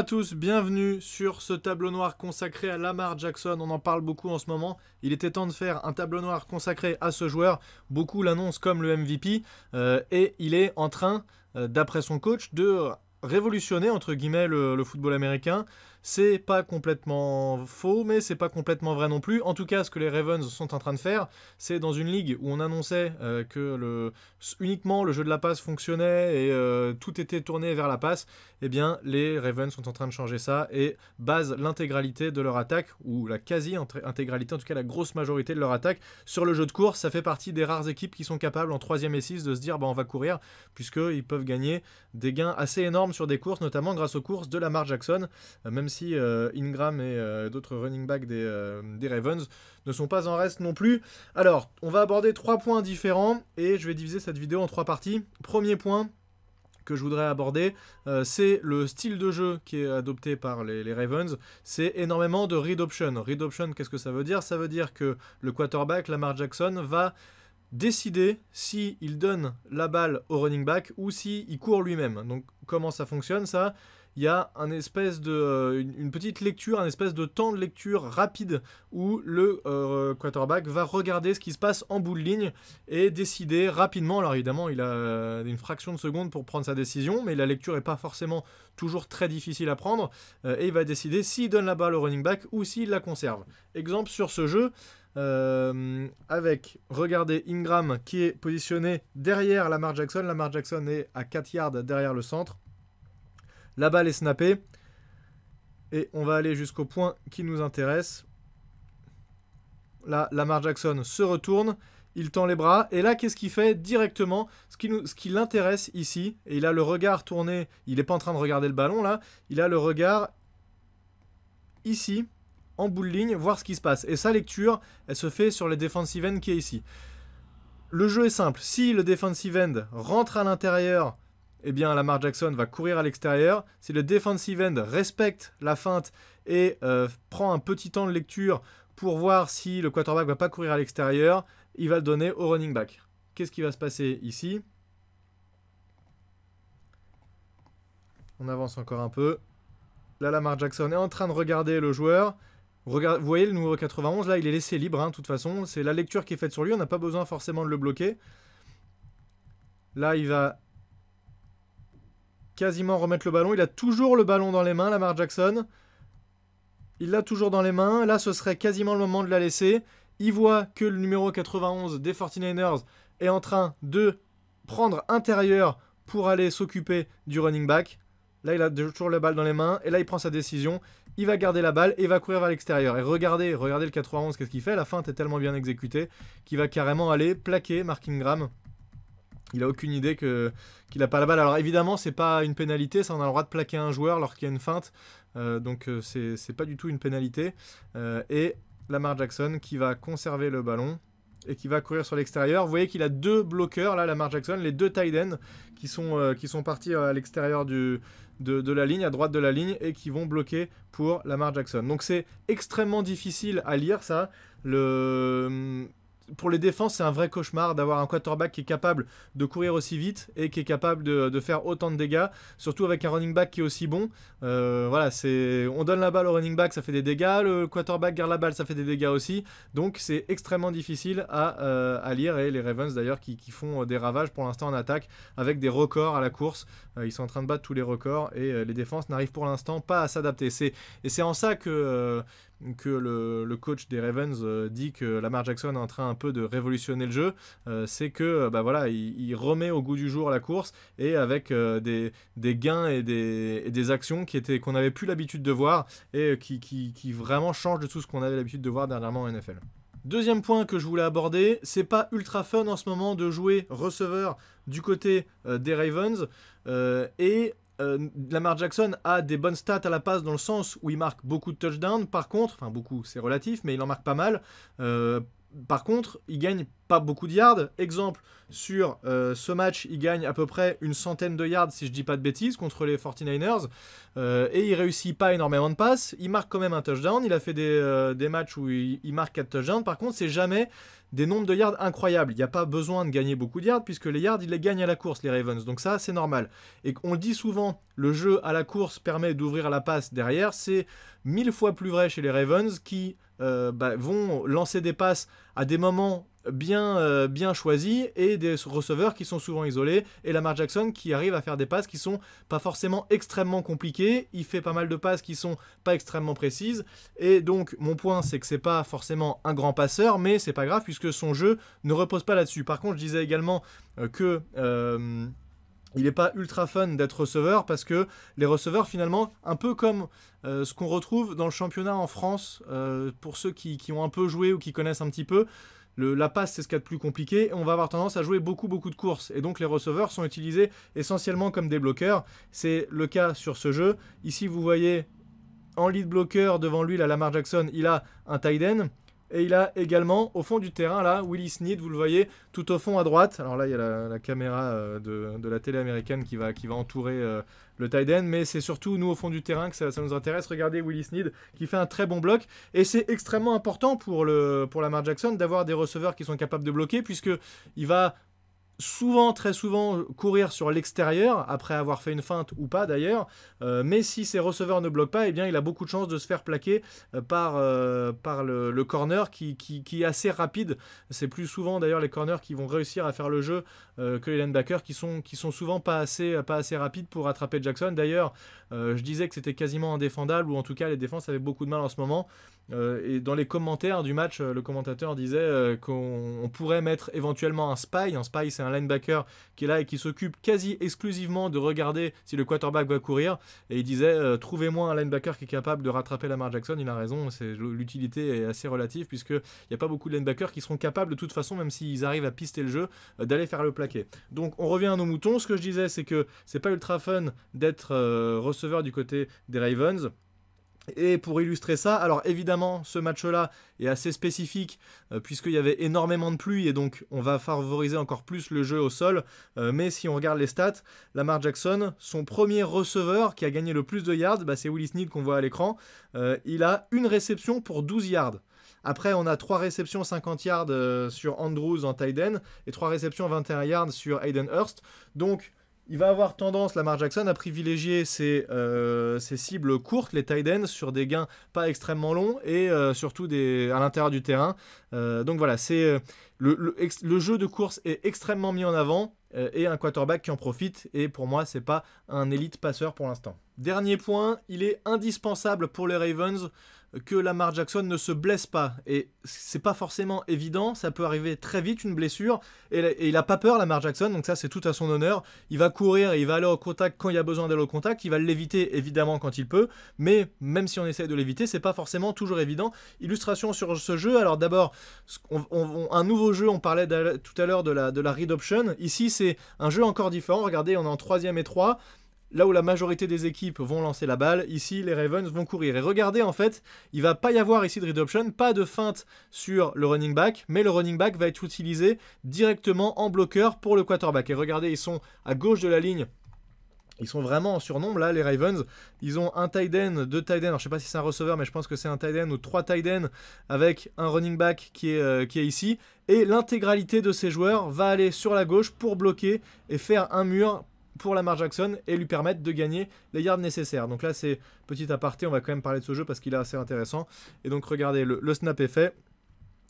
à tous, bienvenue sur ce tableau noir consacré à Lamar Jackson. On en parle beaucoup en ce moment. Il était temps de faire un tableau noir consacré à ce joueur. Beaucoup l'annoncent comme le MVP et il est en train, d'après son coach, de révolutionner entre guillemets le football américain. C'est pas complètement faux, mais c'est pas complètement vrai non plus. En tout cas, ce que les Ravens sont en train de faire, c'est dans une ligue où on annonçait que uniquement le jeu de la passe fonctionnait et tout était tourné vers la passe. Eh bien, les Ravens sont en train de changer ça et basent l'intégralité de leur attaque, ou la quasi-intégralité, en tout cas la grosse majorité de leur attaque, sur le jeu de course. Ça fait partie des rares équipes qui sont capables en 3e et 6 de se dire on va courir, puisqu'ils peuvent gagner des gains assez énormes sur des courses, notamment grâce aux courses de Lamar Jackson, même si Ingram et d'autres running backs des Ravens ne sont pas en reste non plus. Alors, on va aborder 3 points différents et je vais diviser cette vidéo en 3 parties. Premier point que je voudrais aborder, c'est le style de jeu qui est adopté par les Ravens. C'est énormément de read option. Read option, qu'est-ce que ça veut dire? Ça veut dire que le quarterback, Lamar Jackson, va décider s'il donne la balle au running back ou s'il court lui-même. Donc comment ça fonctionne ça? Il y a une petite lecture, un espèce de temps de lecture rapide où le quarterback va regarder ce qui se passe en bout de ligne et décider rapidement. Alors évidemment, il a une fraction de seconde pour prendre sa décision, mais la lecture n'est pas forcément toujours très difficile à prendre. Et il va décider s'il donne la balle au running back ou s'il la conserve. Exemple sur ce jeu, avec, regardez, Ingram qui est positionné derrière Lamar Jackson. Lamar Jackson est à 4 yards derrière le centre. La balle est snappée et on va aller jusqu'au point qui nous intéresse. Là, Lamar Jackson se retourne, il tend les bras et là, qu'est-ce qu'il fait directement? Ce qui l'intéresse ici, et il a le regard tourné, il n'est pas en train de regarder le ballon là, il a le regard ici, en bout de ligne, voir ce qui se passe. Et sa lecture, elle se fait sur le defensive end qui est ici. Le jeu est simple, si le defensive end rentre à l'intérieur, eh bien Lamar Jackson va courir à l'extérieur. Si le defensive end respecte la feinte et prend un petit temps de lecture pour voir si le quarterback ne va pas courir à l'extérieur, il va le donner au running back. Qu'est-ce qui va se passer ici? On avance encore un peu. Là, Lamar Jackson est en train de regarder le joueur. Vous voyez le numéro 91, là, il est laissé libre, de toute façon. C'est la lecture qui est faite sur lui, on n'a pas besoin forcément de le bloquer. Là, il va quasiment remettre le ballon. Il a toujours le ballon dans les mains, Lamar Jackson. Il l'a toujours dans les mains. Là, ce serait quasiment le moment de la laisser. Il voit que le numéro 91 des 49ers est en train de prendre intérieur pour aller s'occuper du running back. Là, il a toujours la balle dans les mains. Et là, il prend sa décision. Il va garder la balle et il va courir vers l'extérieur. Et regardez le 91, qu'est-ce qu'il fait? La feinte est tellement bien exécutée qu'il va carrément aller plaquer Mark Ingram. Il n'a aucune idée qu'il n'a pas la balle. Alors évidemment, c'est pas une pénalité, ça on a le droit de plaquer un joueur lorsqu'il y a une feinte. Donc c'est pas du tout une pénalité. Et Lamar Jackson qui va conserver le ballon et qui va courir sur l'extérieur. Vous voyez qu'il a 2 bloqueurs là, Lamar Jackson, les 2 tight ends qui sont partis à l'extérieur de la ligne, à droite de la ligne, et qui vont bloquer pour Lamar Jackson. Donc c'est extrêmement difficile à lire ça. Pour les défenses, c'est un vrai cauchemar d'avoir un quarterback qui est capable de courir aussi vite et qui est capable de faire autant de dégâts, surtout avec un running back qui est aussi bon. Voilà, on donne la balle au running back, ça fait des dégâts, le quarterback garde la balle, ça fait des dégâts aussi. Donc c'est extrêmement difficile à lire, et les Ravens d'ailleurs qui font des ravages pour l'instant en attaque avec des records à la course. Ils sont en train de battre tous les records et les défenses n'arrivent pour l'instant pas à s'adapter. Et c'est en ça que le coach des Ravens dit que Lamar Jackson est en train un peu de révolutionner le jeu. C'est que voilà, il remet au goût du jour la course, et avec des gains et des actions qu'on n'avait plus l'habitude de voir, et qui vraiment changent de tout ce qu'on avait l'habitude de voir dernièrement en NFL. Deuxième point que je voulais aborder, c'est pas ultra fun en ce moment de jouer receveur du côté des Ravens, Lamar Jackson a des bonnes stats à la passe dans le sens où il marque beaucoup de touchdowns. Par contre, enfin beaucoup, c'est relatif, mais il en marque pas mal. Par contre, il gagne pas beaucoup de yards. Exemple, sur ce match, il gagne à peu près une centaine de yards, si je dis pas de bêtises, contre les 49ers. Et il réussit pas énormément de passes. Il marque quand même un touchdown. Il a fait des matchs où il marque 4 touchdowns. Par contre, c'est jamais des nombres de yards incroyables. Il n'y a pas besoin de gagner beaucoup de yards, puisque les yards, ils les gagnent à la course, les Ravens. Donc ça, c'est normal. Et on le dit souvent, le jeu à la course permet d'ouvrir la passe derrière. C'est 1000 fois plus vrai chez les Ravens qui vont lancer des passes à des moments bien choisis et des receveurs qui sont souvent isolés, et Lamar Jackson qui arrive à faire des passes qui sont pas forcément extrêmement compliquées. Il fait pas mal de passes qui sont pas extrêmement précises, et donc mon point c'est que c'est pas forcément un grand passeur, mais c'est pas grave puisque son jeu ne repose pas là-dessus. Par contre, je disais également que il n'est pas ultra fun d'être receveur, parce que les receveurs, finalement, un peu comme ce qu'on retrouve dans le championnat en France, pour ceux qui ont un peu joué ou qui connaissent un petit peu, la passe, c'est ce qu'il y a de plus compliqué, et on va avoir tendance à jouer beaucoup de courses. Et donc les receveurs sont utilisés essentiellement comme des bloqueurs. C'est le cas sur ce jeu. Ici, vous voyez, en lead bloqueur, devant lui, là, Lamar Jackson, il a un tight end. Et il a également, au fond du terrain, là, Willie Snead, vous le voyez, tout au fond à droite. Alors là, il y a la caméra de la télé américaine qui va entourer le tight end. Mais c'est surtout, nous, au fond du terrain, que ça nous intéresse. Regardez Willie Snead, qui fait un très bon bloc. Et c'est extrêmement important pour Lamar Jackson d'avoir des receveurs qui sont capables de bloquer, puisqu'il va très souvent courir sur l'extérieur, après avoir fait une feinte ou pas d'ailleurs, mais si ses receveurs ne bloquent pas, eh bien il a beaucoup de chances de se faire plaquer par le corner qui est assez rapide. C'est plus souvent d'ailleurs les corners qui vont réussir à faire le jeu que les linebackers qui sont souvent pas assez rapides pour attraper Jackson. D'ailleurs, je disais que c'était quasiment indéfendable, ou en tout cas les défenses avaient beaucoup de mal en ce moment. Et dans les commentaires du match, le commentateur disait qu'on pourrait mettre éventuellement un spy. Un spy, c'est un linebacker qui est là et qui s'occupe quasi exclusivement de regarder si le quarterback va courir. Et il disait, trouvez-moi un linebacker qui est capable de rattraper Lamar Jackson. Il a raison, l'utilité est assez relative, puisqu'il n'y a pas beaucoup de linebackers qui seront capables de toute façon, même s'ils arrivent à pister le jeu, d'aller faire le plaqué. Donc on revient à nos moutons. Ce que je disais, c'est que c'est pas ultra fun d'être receveur du côté des Ravens. Et pour illustrer ça, alors évidemment ce match-là est assez spécifique puisqu'il y avait énormément de pluie, et donc on va favoriser encore plus le jeu au sol, mais si on regarde les stats, Lamar Jackson, son premier receveur qui a gagné le plus de yards, c'est Willie Snead qu'on voit à l'écran. Il a une réception pour 12 yards. Après, on a 3 réceptions 50 yards sur Andrews en tight end et 3 réceptions 21 yards sur Hayden Hurst. Donc il va avoir tendance, Lamar Jackson, à privilégier ses cibles courtes, les tight ends, sur des gains pas extrêmement longs, et surtout à l'intérieur du terrain. Donc voilà, le jeu de course est extrêmement mis en avant, et un quarterback qui en profite, et pour moi, c'est pas un élite passeur pour l'instant. Dernier point, il est indispensable pour les Ravens que Lamar Jackson ne se blesse pas, et c'est pas forcément évident, ça peut arriver très vite, une blessure, et il a pas peur, Lamar Jackson, donc ça c'est tout à son honneur. Il va courir, il va aller au contact quand il y a besoin d'aller au contact, il va l'éviter évidemment quand il peut, mais même si on essaie de l'éviter, c'est pas forcément toujours évident. Illustration sur ce jeu, alors d'abord un nouveau jeu, on parlait tout à l'heure de la read option. Ici c'est un jeu encore différent, regardez, on est en 3e et 3. Là où la majorité des équipes vont lancer la balle, ici les Ravens vont courir. Et regardez, en fait, il va pas y avoir ici de read option, pas de feinte sur le running back, mais le running back va être utilisé directement en bloqueur pour le quarterback. Et regardez, ils sont à gauche de la ligne. Ils sont vraiment en surnombre là, les Ravens. Ils ont un tight end, 2 tight ends. Alors je sais pas si c'est un receveur, mais je pense que c'est un tight end ou 3 tight ends avec un running back qui est ici. Et l'intégralité de ces joueurs va aller sur la gauche pour bloquer et faire un mur pour Lamar Jackson et lui permettre de gagner les yards nécessaires. Donc là, c'est petit aparté, on va quand même parler de ce jeu parce qu'il est assez intéressant. Et donc regardez, le snap est fait.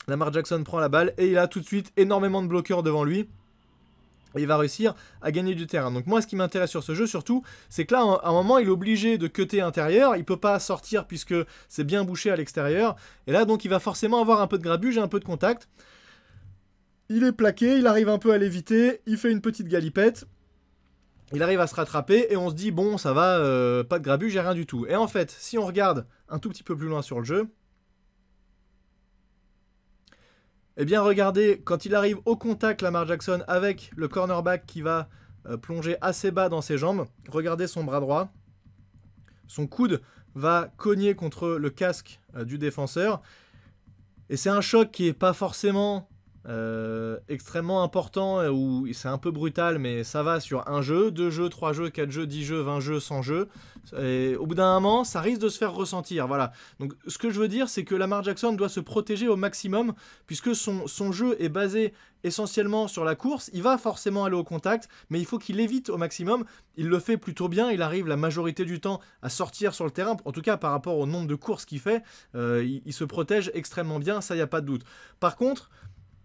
Lamar Jackson prend la balle et il a tout de suite énormément de bloqueurs devant lui. Et il va réussir à gagner du terrain. Donc moi, ce qui m'intéresse sur ce jeu, surtout, c'est que là, à un moment, il est obligé de cutter intérieur. Il ne peut pas sortir puisque c'est bien bouché à l'extérieur. Et là, donc, il va forcément avoir un peu de grabuge et un peu de contact. Il est plaqué, il arrive un peu à l'éviter. Il fait une petite galipette. Il arrive à se rattraper et on se dit, bon, ça va, pas de grabuge, j'ai rien du tout. Et en fait, si on regarde un tout petit peu plus loin sur le jeu, eh bien, regardez, quand il arrive au contact, Lamar Jackson, avec le cornerback qui va plonger assez bas dans ses jambes, regardez son bras droit, son coude va cogner contre le casque du défenseur. Et c'est un choc qui est pas forcément extrêmement important, où c'est un peu brutal, mais ça va sur un jeu, 2 jeux, 3 jeux, 4 jeux, 10 jeux, 20 jeux, 100 jeux. Et au bout d'un moment, ça risque de se faire ressentir. Voilà. Donc ce que je veux dire, c'est que Lamar Jackson doit se protéger au maximum, puisque son jeu est basé essentiellement sur la course. Il va forcément aller au contact, mais il faut qu'il évite au maximum. Il le fait plutôt bien, il arrive la majorité du temps à sortir sur le terrain, en tout cas par rapport au nombre de courses qu'il fait, il se protège extrêmement bien, ça il n'y a pas de doute. Par contre,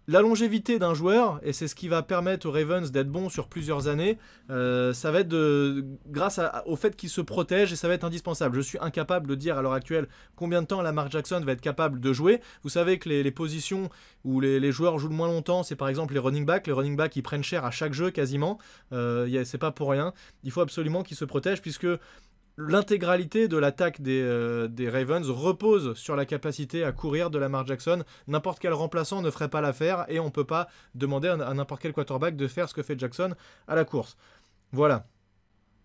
la longévité d'un joueur, et c'est ce qui va permettre aux Ravens d'être bons sur plusieurs années, ça va être grâce au fait qu'il se protège, et ça va être indispensable. Je suis incapable de dire à l'heure actuelle combien de temps Lamar Jackson va être capable de jouer. Vous savez que les positions où les joueurs jouent le moins longtemps, c'est par exemple les running backs. Les running backs, ils prennent cher à chaque jeu quasiment. C'est pas pour rien. Il faut absolument qu'ils se protègent, puisque l'intégralité de l'attaque des Ravens repose sur la capacité à courir de Lamar Jackson. N'importe quel remplaçant ne ferait pas l'affaire, et on ne peut pas demander à n'importe quel quarterback de faire ce que fait Jackson à la course. Voilà.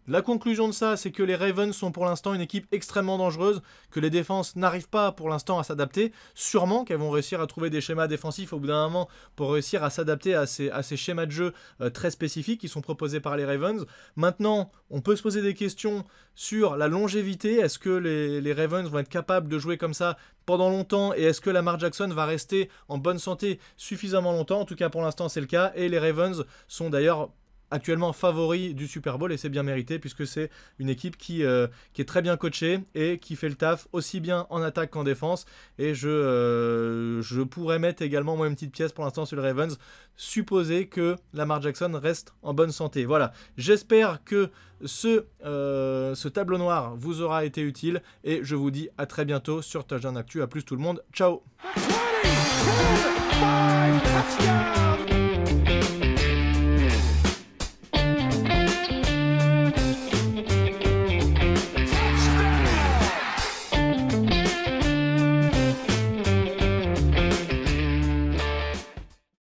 La conclusion de ça, c'est que les Ravens sont pour l'instant une équipe extrêmement dangereuse, que les défenses n'arrivent pas pour l'instant à s'adapter. Sûrement qu'elles vont réussir à trouver des schémas défensifs au bout d'un moment pour réussir à s'adapter à ces schémas de jeu très spécifiques qui sont proposés par les Ravens. Maintenant, on peut se poser des questions sur la longévité. Est-ce que les Ravens vont être capables de jouer comme ça pendant longtemps, et est-ce que Lamar Jackson va rester en bonne santé suffisamment longtemps? En tout cas, pour l'instant, c'est le cas, et les Ravens sont d'ailleurs actuellement favori du Super Bowl, et c'est bien mérité, puisque c'est une équipe qui est très bien coachée et qui fait le taf aussi bien en attaque qu'en défense. Et je pourrais mettre également moi une petite pièce pour l'instant sur le Ravens, supposer que Lamar Jackson reste en bonne santé. Voilà, j'espère que ce tableau noir vous aura été utile, et je vous dis à très bientôt sur Touchdown Actu. À plus tout le monde, ciao.